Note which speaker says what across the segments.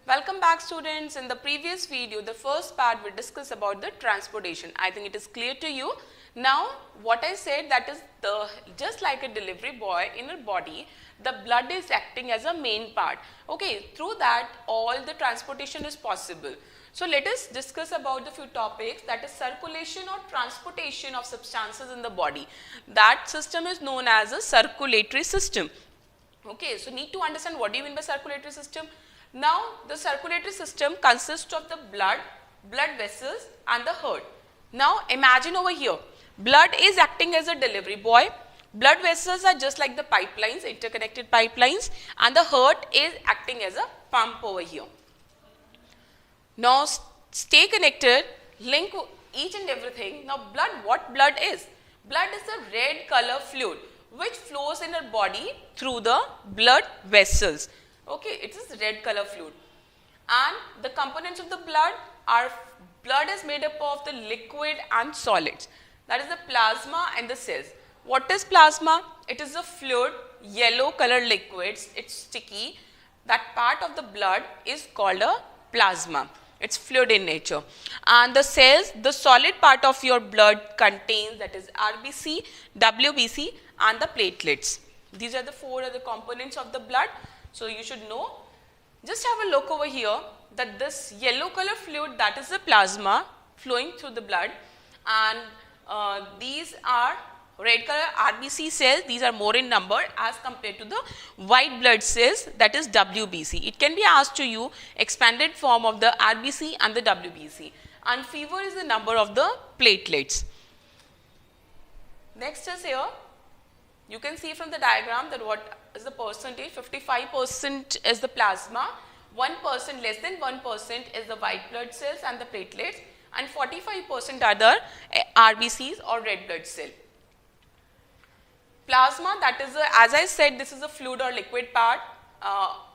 Speaker 1: Welcome back students. In the previous video, the first part we discussed about the transportation. I think it is clear to you. Now what I said, that is just like a delivery boy in a body, the blood is acting as a main part. Okay, through that all the transportation is possible. So let us discuss about the few topics, that is circulation or transportation of substances in the body. That system is known as a circulatory system. Okay, so need to understand what do you mean by circulatory system. Now the circulatory system consists of the blood vessels and the heart. Now imagine over here, blood is acting as a delivery boy, blood vessels are just like the pipelines, interconnected pipelines, and the heart is acting as a pump over here. Now stay connected, link each and everything. Now blood, what blood is? Blood is a red color fluid which flows in our body through the blood vessels. Okay, it is red color fluid, and the components of the blood is made up of the liquid and solids, that is the plasma and the cells. What is plasma? It is a fluid, yellow color liquids, it's sticky. That part of the blood is called a plasma. It's fluid in nature. And the cells, the solid part of your blood contains, that is RBC, WBC and the platelets. These are the four other components of the blood. So you should know. Just have a look over here, that this yellow color fluid, that is the plasma flowing through the blood, and these are red color RBC cells. These are more in number as compared to the white blood cells, that is WBC. It can be asked to you expanded form of the RBC and the WBC, and fever is the number of the platelets. Next is here, you can see from the diagram that what is the percentage. 55% is the plasma, 1%, less than 1% is the white blood cells and the platelets, and 45% are the RBCs or red blood cell. Plasma, that is as I said, this is a fluid or liquid part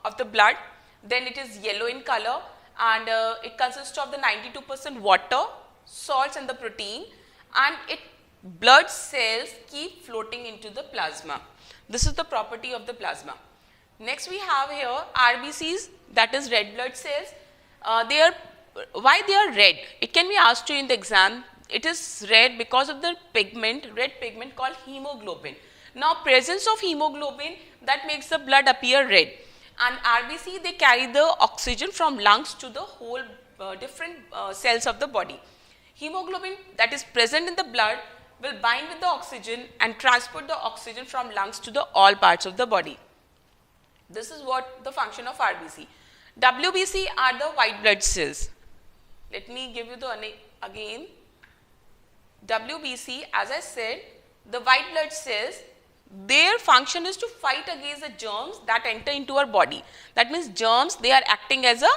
Speaker 1: of the blood. Then it is yellow in color, and it consists of the 92% water, salts and the protein, and blood cells keep floating into the plasma. This is the property of the plasma. Next we have here RBCs, that is red blood cells. Why they are red? It can be asked to you in the exam. It is red because of the pigment, red pigment called hemoglobin. Now presence of hemoglobin, that makes the blood appear red, and RBC, they carry the oxygen from lungs to the whole different cells of the body. Hemoglobin that is present in the blood will bind with the oxygen and transport the oxygen from lungs to the all parts of the body. This is what the function of RBC. WBC are the white blood cells. Let me give you the again. WBC, as I said, the white blood cells, their function is to fight against the germs that enter into our body. That means germs, they are acting as a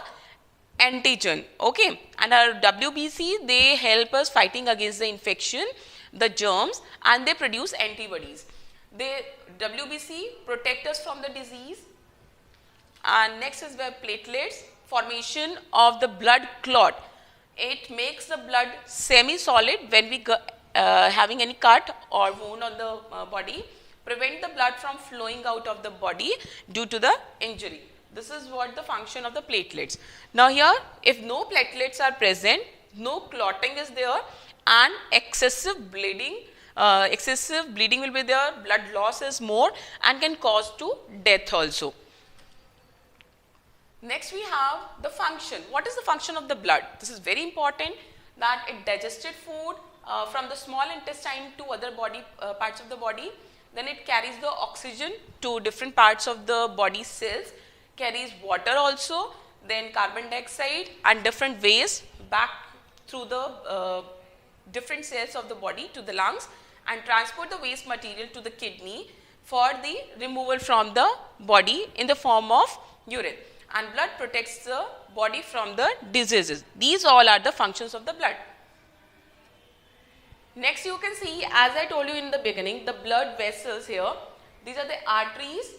Speaker 1: antigen. Okay, and our WBC, they help us fighting against the infection, the germs, and they produce antibodies. WBC protect us from the disease. And next is the platelets, formation of the blood clot. It makes the blood semi-solid when we having any cut or wound on the body, prevent the blood from flowing out of the body due to the injury. This is what the function of the platelets. Now here, if no platelets are present, no clotting is there, and excessive bleeding will be there, blood loss is more and can cause to death also. Next we have the function. What is the function of the blood? This is very important, that it digested food from the small intestine to other body parts of the body. Then it carries the oxygen to different parts of the body cells, carries water also, then carbon dioxide and different waste back through the different cells of the body to the lungs, and transport the waste material to the kidney for the removal from the body in the form of urine. And blood protects the body from the diseases. These all are the functions of the blood. Next you can see, as I told you in the beginning, the blood vessels here. These are the arteries,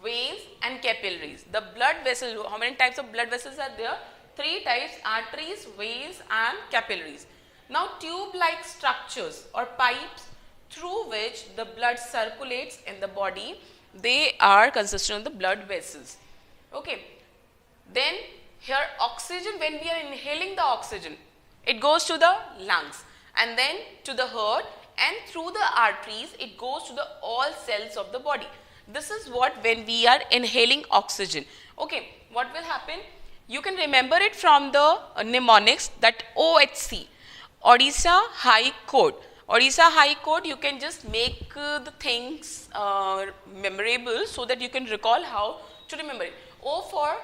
Speaker 1: veins and capillaries. The blood vessels, how many types of blood vessels are there? 3 types: arteries, veins and capillaries. Now tube-like structures or pipes through which the blood circulates in the body, they are consistent of the blood vessels. Okay. Then Here oxygen, when we are inhaling the oxygen, it goes to the lungs and then to the heart, and through the arteries it goes to the all cells of the body. This is what when we are inhaling oxygen. Okay, what will happen? You can remember it from the mnemonics, that OHC, Odisha High Court. Odisha High Court, you can just make the things memorable so that you can recall how to remember it. O for,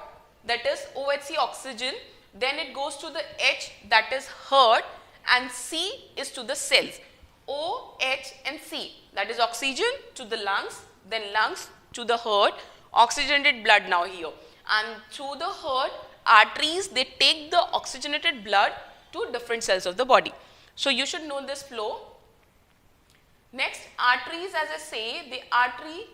Speaker 1: that is OHC, oxygen, then it goes to the H, that is heart, and C is to the cells. O, H and C, that is oxygen to the lungs, then lungs to the heart, oxygenated blood now here, and through the heart, arteries, they take the oxygenated blood to different cells of the body. So you should know this flow. Next, arteries, as I say, the artery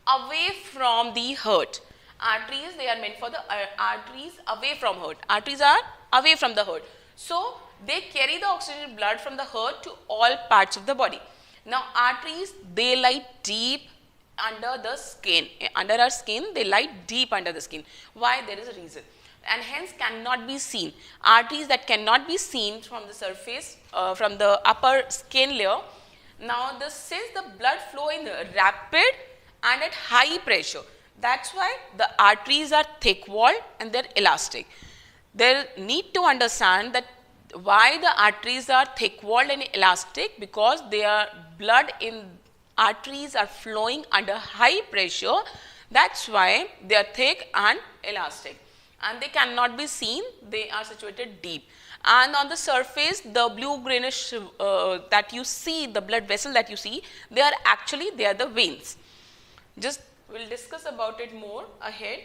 Speaker 1: away from the heart. Arteries, they are meant for the arteries away from heart. Arteries are away from the heart. So they carry the oxygenated blood from the heart to all parts of the body. Now arteries, they lie deep under the skin. Under our skin, they lie deep under the skin. Why? There is a reason. And hence cannot be seen. Arteries that cannot be seen from the surface, from the upper skin layer. Now since the blood flow in rapid and at high pressure, that's why the arteries are thick walled and they're elastic. They need to understand that why the arteries are thick walled and elastic, because their blood in arteries are flowing under high pressure. That's why they are thick and elastic, and they cannot be seen. They are situated deep, and on the surface, the blue greenish that you see, the blood vessel that you see, they are the veins. Just we'll discuss about it more ahead.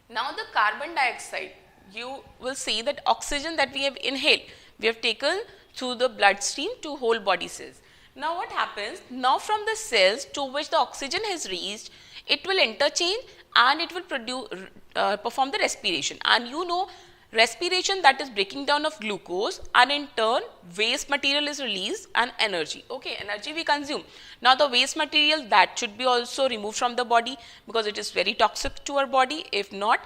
Speaker 1: Now the carbon dioxide, you will see that oxygen that we have inhaled, we have taken through the bloodstream to whole body cells. Now what happens? Now from the cells to which the oxygen has reached, it will interchange and it will perform the respiration. And you know, respiration, that is breaking down of glucose, and in turn waste material is released and energy. Okay, energy we consume. Now the waste material, that should be also removed from the body, because it is very toxic to our body if not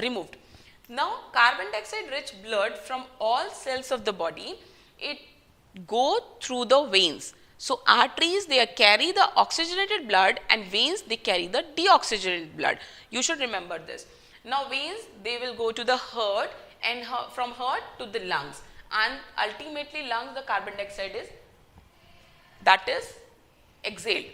Speaker 1: removed. Now carbon dioxide rich blood from all cells of the body, it go through the veins. So arteries, they carry the oxygenated blood, and veins, they carry the deoxygenated blood. You should remember this. Now veins, they will go to the heart, and from heart to the lungs, and ultimately lungs, the carbon dioxide is exhaled.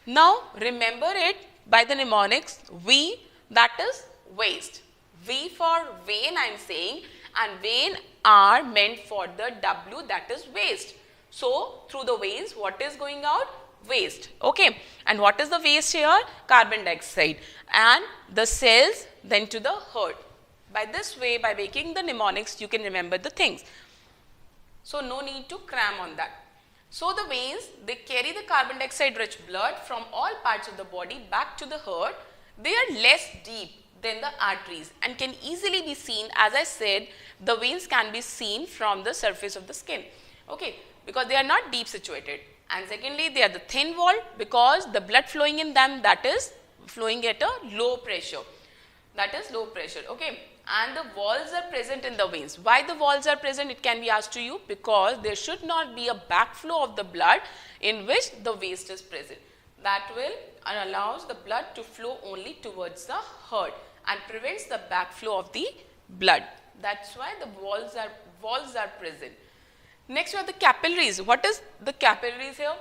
Speaker 1: Now remember it by the mnemonics V, that is waste. V for vein I am saying, and vein are meant for the W, that is waste. So through the veins, what is going out? Waste. Okay, and what is the waste here? Carbon dioxide, and the cells then to the heart. By this way, by making the mnemonics, you can remember the things. So no need to cram on that. So the veins, they carry the carbon dioxide rich blood from all parts of the body back to the heart. They are less deep than the arteries and can easily be seen. As I said, the veins can be seen from the surface of the skin. Okay, because they are not deep situated. And secondly, they are the thin walled, because the blood flowing in them, that is flowing at a low pressure. That is low pressure. Okay, and the walls are present in the veins. Why the walls are present? It can be asked to you, because there should not be a backflow of the blood in which the waste is present. That will allows the blood to flow only towards the heart and prevents the backflow of the blood. That's why the walls are present. Next, we have the capillaries. What is the capillaries here?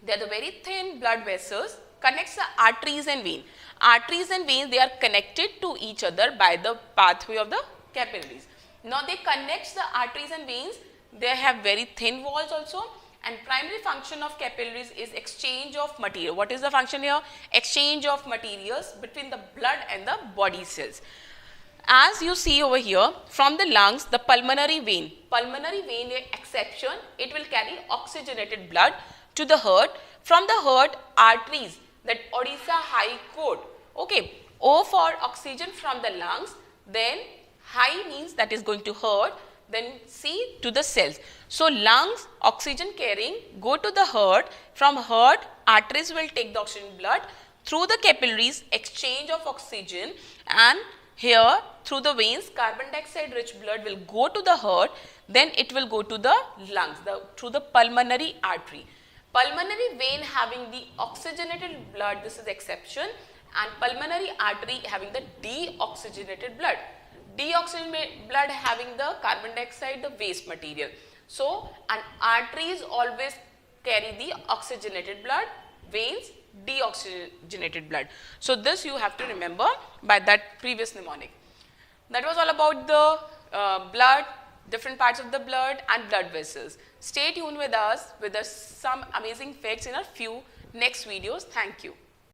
Speaker 1: They are the very thin blood vessels, connects the arteries and vein. Arteries and veins, they are connected to each other by the pathway of the capillaries. Now they connect the arteries and veins. They have very thin walls also, and primary function of capillaries is exchange of material. What is the function here? Exchange of materials between the blood and the body cells. As you see over here, from the lungs, the pulmonary vein exception, it will carry oxygenated blood to the heart. From the heart, arteries, that Odisha High Court. Okay, O for oxygen from the lungs, then high means that is going to heart, then C to the cells. So lungs, oxygen carrying, go to the heart. From heart, arteries will take the oxygen blood through the capillaries, exchange of oxygen, and Here through the veins, carbon dioxide rich blood will go to the heart, then it will go to the lungs through the pulmonary artery. Pulmonary vein having the oxygenated blood, this is exception, and pulmonary artery having the deoxygenated blood. Deoxygenated blood having the carbon dioxide, the waste material. So, and arteries always carry the oxygenated blood, veins deoxygenated blood. So, this you have to remember by that previous mnemonic. That was all about the blood, different parts of the blood and blood vessels. Stay tuned with us with some amazing facts in a few next videos. Thank you.